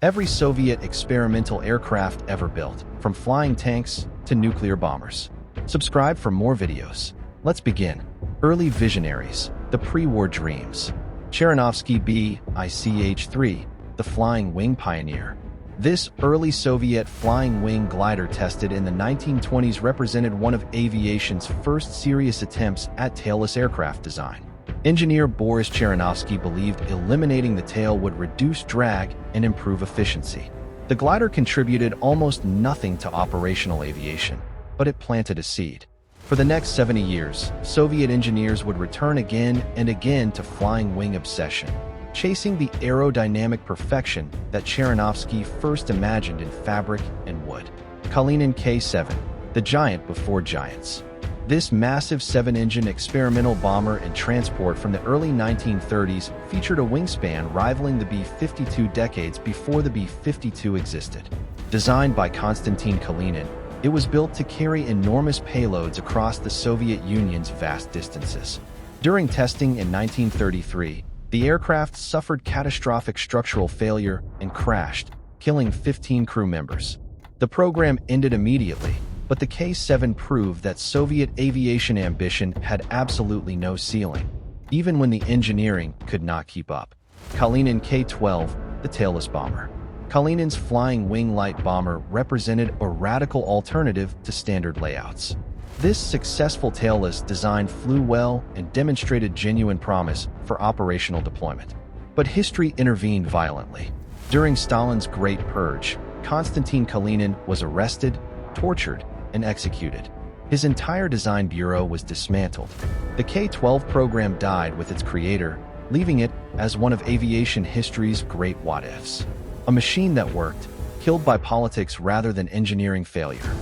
Every Soviet experimental aircraft ever built, from flying tanks to nuclear bombers. Subscribe for more videos. Let's begin. Early visionaries, the pre-war dreams. Cheranovsky B-ICH-3, the flying wing pioneer. This early Soviet flying wing glider tested in the 1920s represented one of aviation's first serious attempts at tailless aircraft design. Engineer Boris Cheranovsky believed eliminating the tail would reduce drag and improve efficiency. The glider contributed almost nothing to operational aviation, but it planted a seed. For the next 70 years, Soviet engineers would return again and again to flying wing obsession, chasing the aerodynamic perfection that Cheranovsky first imagined in fabric and wood. Kalinin K-7, the giant before giants. This massive 7-engine experimental bomber and transport from the early 1930s featured a wingspan rivaling the B-52 decades before the B-52 existed. Designed by Konstantin Kalinin, it was built to carry enormous payloads across the Soviet Union's vast distances. During testing in 1933, the aircraft suffered catastrophic structural failure and crashed, killing 15 crew members. The program ended immediately, but the K-7 proved that Soviet aviation ambition had absolutely no ceiling, even when the engineering could not keep up. Kalinin K-12, the tailless bomber. Kalinin's flying wing light bomber represented a radical alternative to standard layouts. This successful tailless design flew well and demonstrated genuine promise for operational deployment. But history intervened violently. During Stalin's Great Purge, Konstantin Kalinin was arrested, tortured, and executed. His entire design bureau was dismantled. The K-12 program died with its creator, leaving it as one of aviation history's great what-ifs. A machine that worked, killed by politics rather than engineering failure.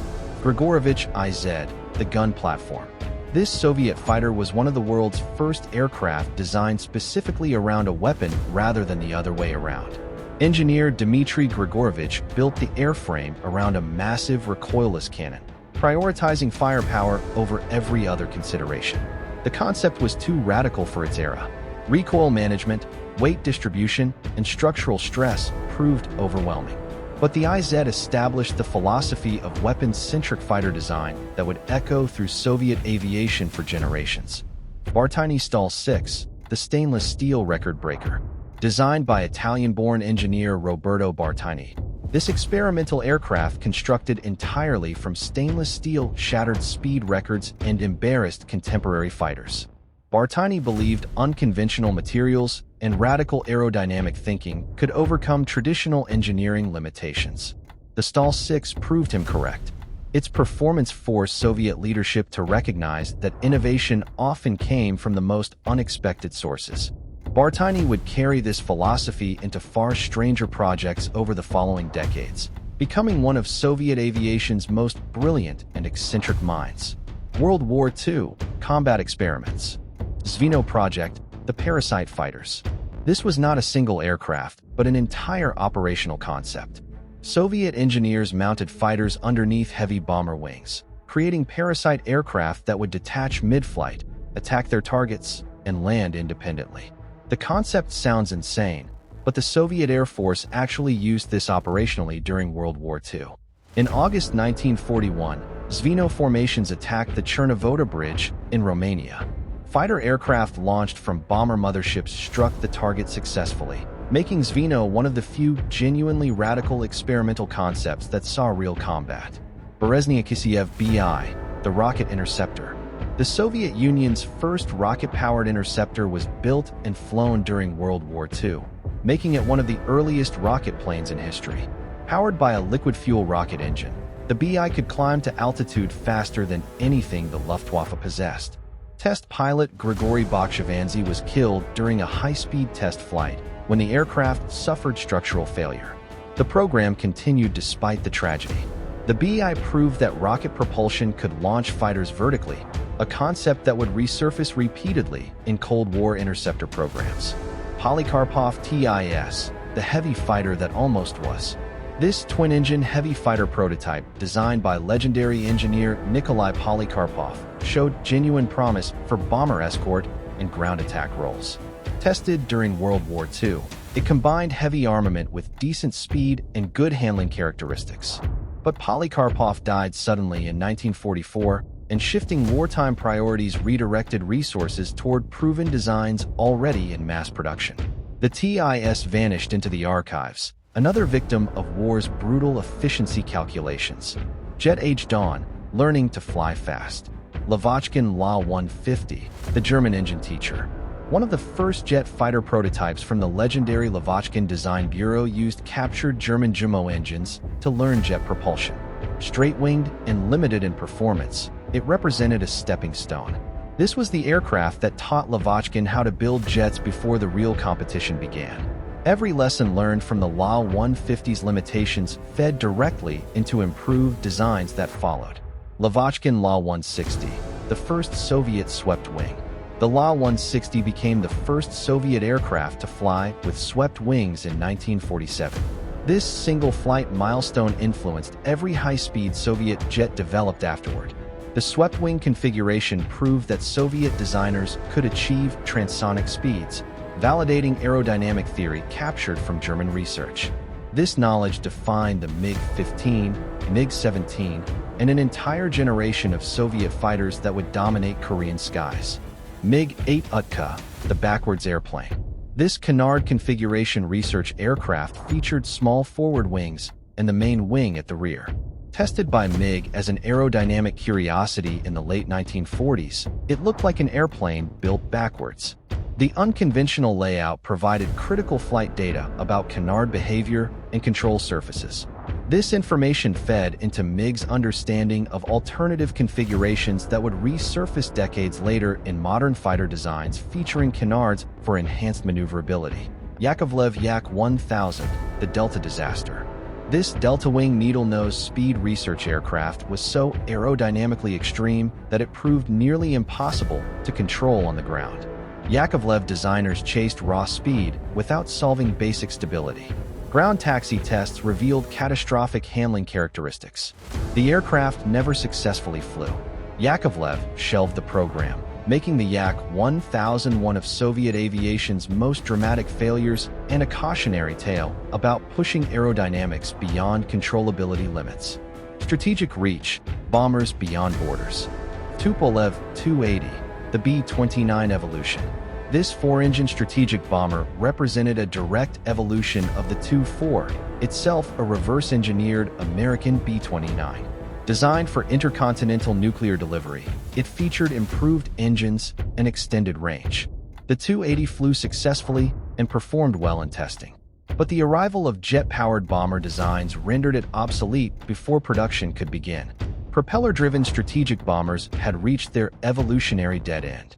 Grigorovich IZ, the gun platform. This Soviet fighter was one of the world's first aircraft designed specifically around a weapon rather than the other way around. Engineer Dmitry Grigorovich built the airframe around a massive recoilless cannon, prioritizing firepower over every other consideration. The concept was too radical for its era. Recoil management, weight distribution, and structural stress proved overwhelming. But the IZ established the philosophy of weapons-centric fighter design that would echo through Soviet aviation for generations. Bartini Stal 6, the stainless steel record breaker. Designed by Italian-born engineer Roberto Bartini, this experimental aircraft constructed entirely from stainless steel shattered speed records and embarrassed contemporary fighters. Bartini believed unconventional materials and radical aerodynamic thinking could overcome traditional engineering limitations. The Stal 6 proved him correct. Its performance forced Soviet leadership to recognize that innovation often came from the most unexpected sources. Bartini would carry this philosophy into far stranger projects over the following decades, becoming one of Soviet aviation's most brilliant and eccentric minds. World War II, combat experiments. Zveno Project, the parasite fighters. This was not a single aircraft, but an entire operational concept. Soviet engineers mounted fighters underneath heavy bomber wings, creating parasite aircraft that would detach mid-flight, attack their targets, and land independently. The concept sounds insane, but the Soviet Air Force actually used this operationally during World War II. In August 1941, Zveno formations attacked the Chernovoda Bridge in Romania. Fighter aircraft launched from bomber motherships struck the target successfully, making Zveno one of the few genuinely radical experimental concepts that saw real combat. Berezhniki BI, the rocket interceptor. The Soviet Union's first rocket-powered interceptor was built and flown during World War II, making it one of the earliest rocket planes in history. Powered by a liquid-fuel rocket engine, the BI could climb to altitude faster than anything the Luftwaffe possessed. Test pilot Grigory Bakshivanzi was killed during a high-speed test flight when the aircraft suffered structural failure. The program continued despite the tragedy. The BI proved that rocket propulsion could launch fighters vertically, a concept that would resurface repeatedly in Cold War interceptor programs. Polikarpov TIS, the heavy fighter that almost was. This twin-engine heavy fighter prototype, designed by legendary engineer Nikolai Polikarpov, showed genuine promise for bomber escort and ground attack roles. Tested during World War II, it combined heavy armament with decent speed and good handling characteristics. But Polikarpov died suddenly in 1944, and shifting wartime priorities redirected resources toward proven designs already in mass production. The TIS vanished into the archives, another victim of war's brutal efficiency calculations. Jet Age Dawn, learning to fly fast. Lavochkin La-150, the German engine teacher. One of the first jet fighter prototypes from the legendary Lavochkin Design Bureau used captured German Jumo engines to learn jet propulsion. Straight-winged and limited in performance, it represented a stepping stone. This was the aircraft that taught Lavochkin how to build jets before the real competition began. Every lesson learned from the La-150's limitations fed directly into improved designs that followed. Lavochkin La-160, the first Soviet swept wing. The La-160 became the first Soviet aircraft to fly with swept wings in 1947. This single-flight milestone influenced every high-speed Soviet jet developed afterward. The swept-wing configuration proved that Soviet designers could achieve transonic speeds, validating aerodynamic theory captured from German research. This knowledge defined the MiG-15, MiG-17, and an entire generation of Soviet fighters that would dominate Korean skies. MiG-8 Utka, the backwards airplane. This canard configuration research aircraft featured small forward wings and the main wing at the rear. Tested by MiG as an aerodynamic curiosity in the late 1940s, it looked like an airplane built backwards. The unconventional layout provided critical flight data about canard behavior and control surfaces. This information fed into MiG's understanding of alternative configurations that would resurface decades later in modern fighter designs featuring canards for enhanced maneuverability. Yakovlev Yak-1000, the Delta disaster. This delta-wing needle-nose speed research aircraft was so aerodynamically extreme that it proved nearly impossible to control on the ground. Yakovlev designers chased raw speed without solving basic stability. Ground taxi tests revealed catastrophic handling characteristics. The aircraft never successfully flew. Yakovlev shelved the program, making the Yak-1000 one of Soviet aviation's most dramatic failures and a cautionary tale about pushing aerodynamics beyond controllability limits. Strategic reach, bombers beyond borders. Tupolev Tu-80, the B-29 evolution. This four-engine strategic bomber represented a direct evolution of the Tu-4, itself a reverse-engineered American B-29. Designed for intercontinental nuclear delivery, it featured improved engines and extended range. The Tu-80 flew successfully and performed well in testing. But the arrival of jet-powered bomber designs rendered it obsolete before production could begin. Propeller-driven strategic bombers had reached their evolutionary dead end.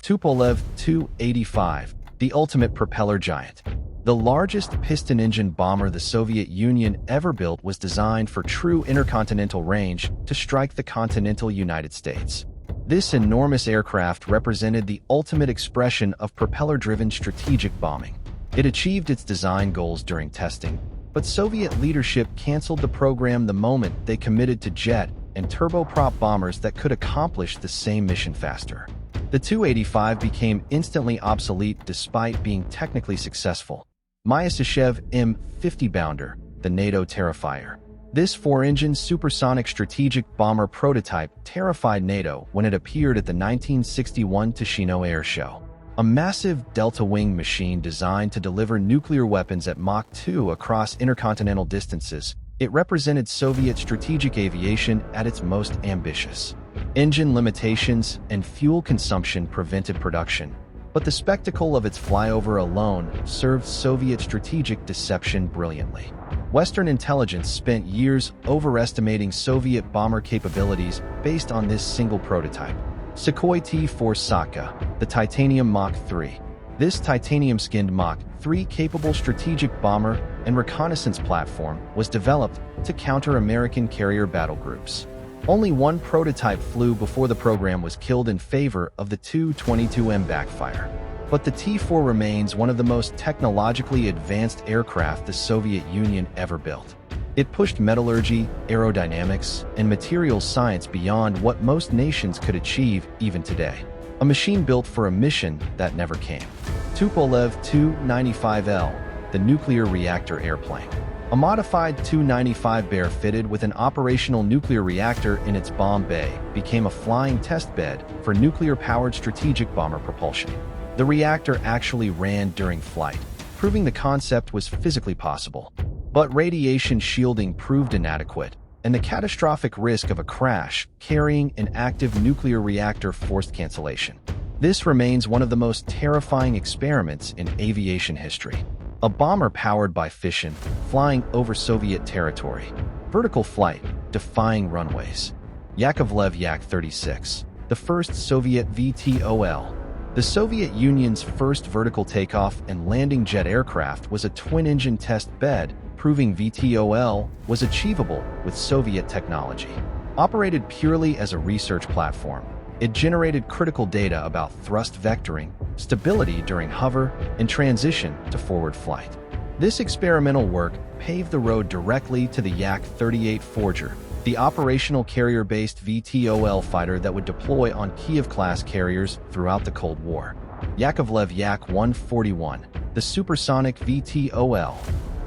Tupolev Tu-85, the ultimate propeller giant. The largest piston-engine bomber the Soviet Union ever built was designed for true intercontinental range to strike the continental United States. This enormous aircraft represented the ultimate expression of propeller-driven strategic bombing. It achieved its design goals during testing, but Soviet leadership canceled the program the moment they committed to jet and turboprop bombers that could accomplish the same mission faster. The Tu-85 became instantly obsolete despite being technically successful. Myasishchev M50 Bounder, the NATO Terrifier. This four-engine supersonic strategic bomber prototype terrified NATO when it appeared at the 1961 Ticino Air Show. A massive delta-wing machine designed to deliver nuclear weapons at Mach 2 across intercontinental distances, it represented Soviet strategic aviation at its most ambitious. Engine limitations and fuel consumption prevented production, but the spectacle of its flyover alone served Soviet strategic deception brilliantly. Western intelligence spent years overestimating Soviet bomber capabilities based on this single prototype. Sukhoi T-4 Satka, the titanium Mach 3. This titanium-skinned Mach 3 capable strategic bomber and reconnaissance platform was developed to counter American carrier battle groups. Only one prototype flew before the program was killed in favor of the Tu-22M backfire. But the T-4 remains one of the most technologically advanced aircraft the Soviet Union ever built. It pushed metallurgy, aerodynamics, and materials science beyond what most nations could achieve even today. A machine built for a mission that never came. Tupolev Tu-95L, the nuclear reactor airplane. A modified Tu-95 Bear fitted with an operational nuclear reactor in its bomb bay became a flying test bed for nuclear-powered strategic bomber propulsion. The reactor actually ran during flight, proving the concept was physically possible. But radiation shielding proved inadequate, and the catastrophic risk of a crash carrying an active nuclear reactor forced cancellation. This remains one of the most terrifying experiments in aviation history. A bomber powered by fission, flying over Soviet territory. Vertical flight, defying runways. Yakovlev Yak-36, the first Soviet VTOL. The Soviet Union's first vertical takeoff and landing jet aircraft was a twin-engine test bed, proving VTOL was achievable with Soviet technology. Operated purely as a research platform, it generated critical data about thrust vectoring, stability during hover, and transition to forward flight. This experimental work paved the road directly to the Yak-38 Forger, the operational carrier-based VTOL fighter that would deploy on Kiev-class carriers throughout the Cold War. Yakovlev Yak-141, the supersonic VTOL.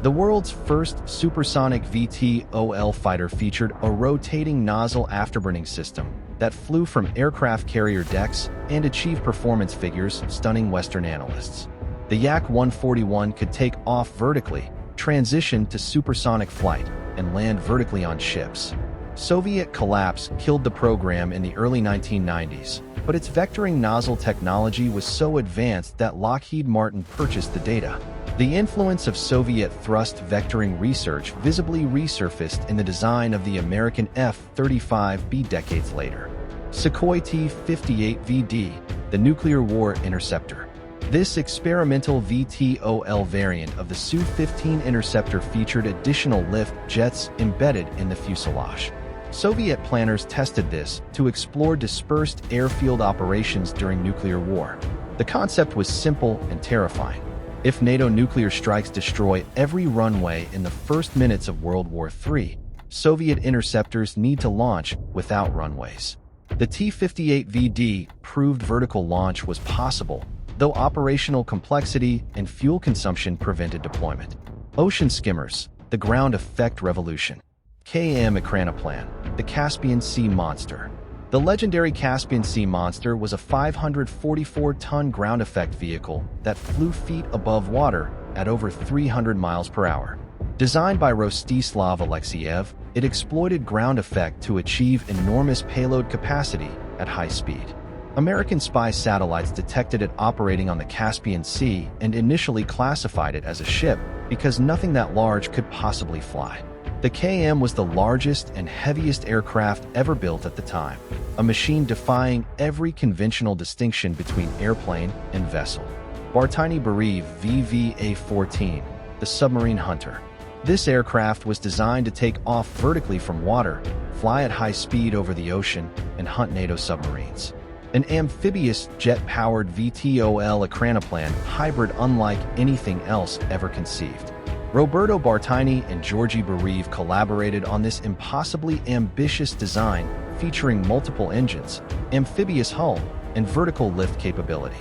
The world's first supersonic VTOL fighter featured a rotating nozzle afterburning system that flew from aircraft carrier decks and achieved performance figures stunning Western analysts. The Yak-141 could take off vertically, transition to supersonic flight, and land vertically on ships. Soviet collapse killed the program in the early 1990s, but its vectoring nozzle technology was so advanced that Lockheed Martin purchased the data. The influence of Soviet thrust vectoring research visibly resurfaced in the design of the American F-35B decades later. Sukhoi T-58VD, the nuclear war interceptor. This experimental VTOL variant of the Su-15 interceptor featured additional lift jets embedded in the fuselage. Soviet planners tested this to explore dispersed airfield operations during nuclear war. The concept was simple and terrifying. If NATO nuclear strikes destroy every runway in the first minutes of World War III, Soviet interceptors need to launch without runways. The T-58VD proved vertical launch was possible, though operational complexity and fuel consumption prevented deployment. Ocean skimmers, the ground effect revolution. ekranoplans, the Caspian Sea Monster. The legendary Caspian Sea Monster was a 544-ton ground effect vehicle that flew feet above water at over 300 miles per hour. Designed by Rostislav Alexeyev, it exploited ground effect to achieve enormous payload capacity at high speed. American spy satellites detected it operating on the Caspian Sea and initially classified it as a ship because nothing that large could possibly fly. The KM was the largest and heaviest aircraft ever built at the time, a machine defying every conventional distinction between airplane and vessel. Wartime VVA-14, the submarine hunter. This aircraft was designed to take off vertically from water, fly at high speed over the ocean, and hunt NATO submarines. An amphibious, jet-powered VTOL ekranoplan hybrid unlike anything else ever conceived. Roberto Bartini and Georgi Bariv collaborated on this impossibly ambitious design featuring multiple engines, amphibious hull, and vertical lift capability.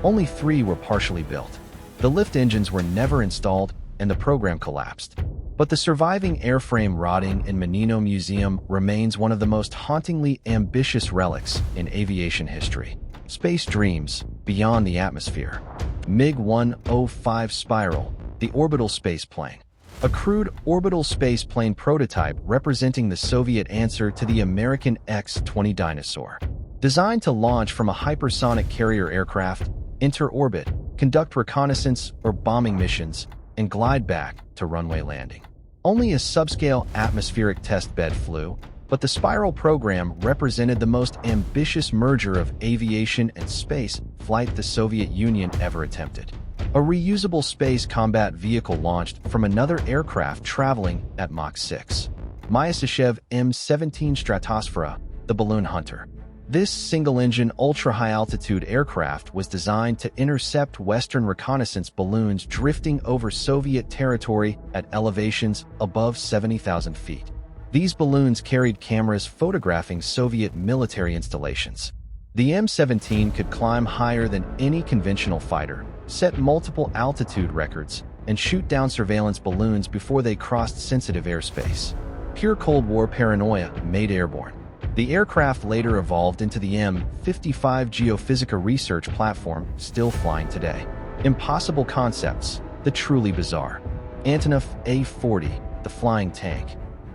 Only 3 were partially built. The lift engines were never installed, and the program collapsed. But the surviving airframe rotting in Menino Museum remains one of the most hauntingly ambitious relics in aviation history. Space Dreams, Beyond the Atmosphere. MiG-105 Spiral, the orbital spaceplane. A crude orbital spaceplane prototype representing the Soviet answer to the American X-20 Dinosaur. Designed to launch from a hypersonic carrier aircraft, enter orbit, conduct reconnaissance or bombing missions, and glide back to runway landing. Only a subscale atmospheric test bed flew, but the Spiral program represented the most ambitious merger of aviation and space flight the Soviet Union ever attempted. A reusable space combat vehicle launched from another aircraft traveling at Mach 6. Myasishchev M-17 Stratosphera, the balloon hunter. This single-engine ultra-high-altitude aircraft was designed to intercept Western reconnaissance balloons drifting over Soviet territory at elevations above 70,000 feet. These balloons carried cameras photographing Soviet military installations. The M17 could climb higher than any conventional fighter, set multiple altitude records, and shoot down surveillance balloons before they crossed sensitive airspace. Pure Cold War paranoia made airborne. The aircraft later evolved into the M55 Geophysica research platform, still flying today. Impossible concepts, the truly bizarre. Antonov A-40, the flying tank.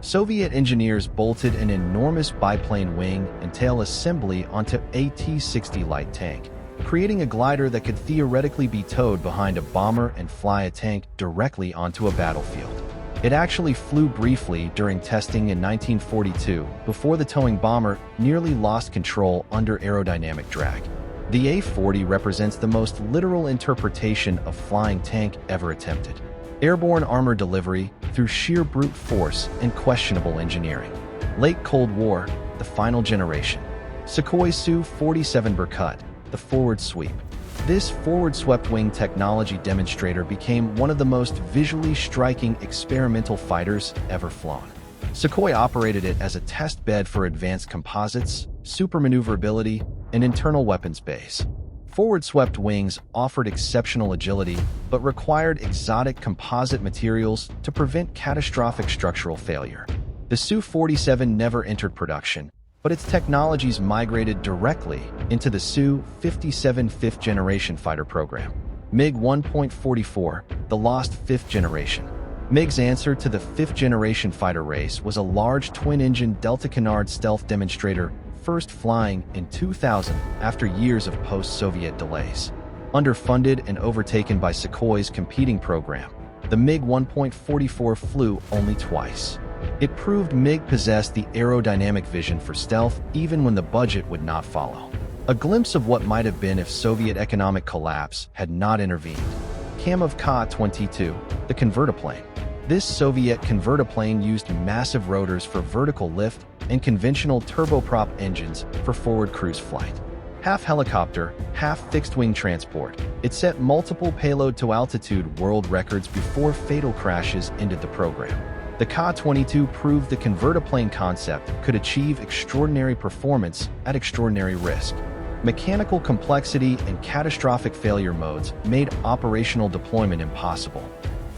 Soviet engineers bolted an enormous biplane wing and tail assembly onto a T-60 light tank, creating a glider that could theoretically be towed behind a bomber and fly a tank directly onto a battlefield. It actually flew briefly during testing in 1942 before the towing bomber nearly lost control under aerodynamic drag. The A-40 represents the most literal interpretation of flying tank ever attempted. Airborne armor delivery through sheer brute force and questionable engineering. Late Cold War, the final generation. Sukhoi Su-47 Berkut, the forward sweep. This forward-swept wing technology demonstrator became one of the most visually striking experimental fighters ever flown. Sukhoi operated it as a test bed for advanced composites, supermaneuverability, and internal weapons base. Forward-swept wings offered exceptional agility, but required exotic composite materials to prevent catastrophic structural failure. The Su-47 never entered production, but its technologies migrated directly into the Su-57 fifth-generation fighter program. MiG 1.44, the lost fifth generation. MiG's answer to the fifth-generation fighter race was a large twin-engine Delta Canard stealth demonstrator, first flying in 2000 after years of post-Soviet delays. Underfunded and overtaken by Sukhoi's competing program, the MiG 1.44 flew only twice. It proved MiG possessed the aerodynamic vision for stealth even when the budget would not follow. A glimpse of what might have been if Soviet economic collapse had not intervened. Kamov Ka-22, the convertiplane. This Soviet convertiplane used massive rotors for vertical lift and conventional turboprop engines for forward cruise flight. Half helicopter, half fixed-wing transport, it set multiple payload-to-altitude world records before fatal crashes ended the program. The Ka-22 proved the convertiplane concept could achieve extraordinary performance at extraordinary risk. Mechanical complexity and catastrophic failure modes made operational deployment impossible.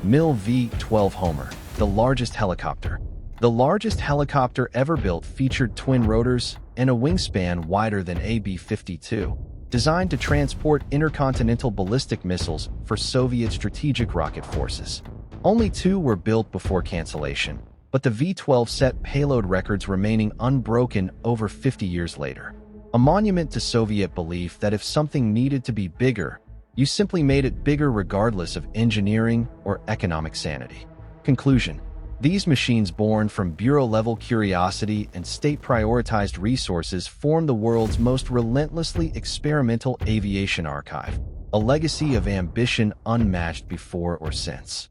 Mil V-12 Homer, the largest helicopter. The largest helicopter ever built featured twin rotors and a wingspan wider than a B-52, designed to transport intercontinental ballistic missiles for Soviet strategic rocket forces. Only 2 were built before cancellation, but the V-12 set payload records remaining unbroken over 50 years later. A monument to Soviet belief that if something needed to be bigger, you simply made it bigger regardless of engineering or economic sanity. Conclusion: these machines born from bureau-level curiosity and state-prioritized resources form the world's most relentlessly experimental aviation archive, a legacy of ambition unmatched before or since.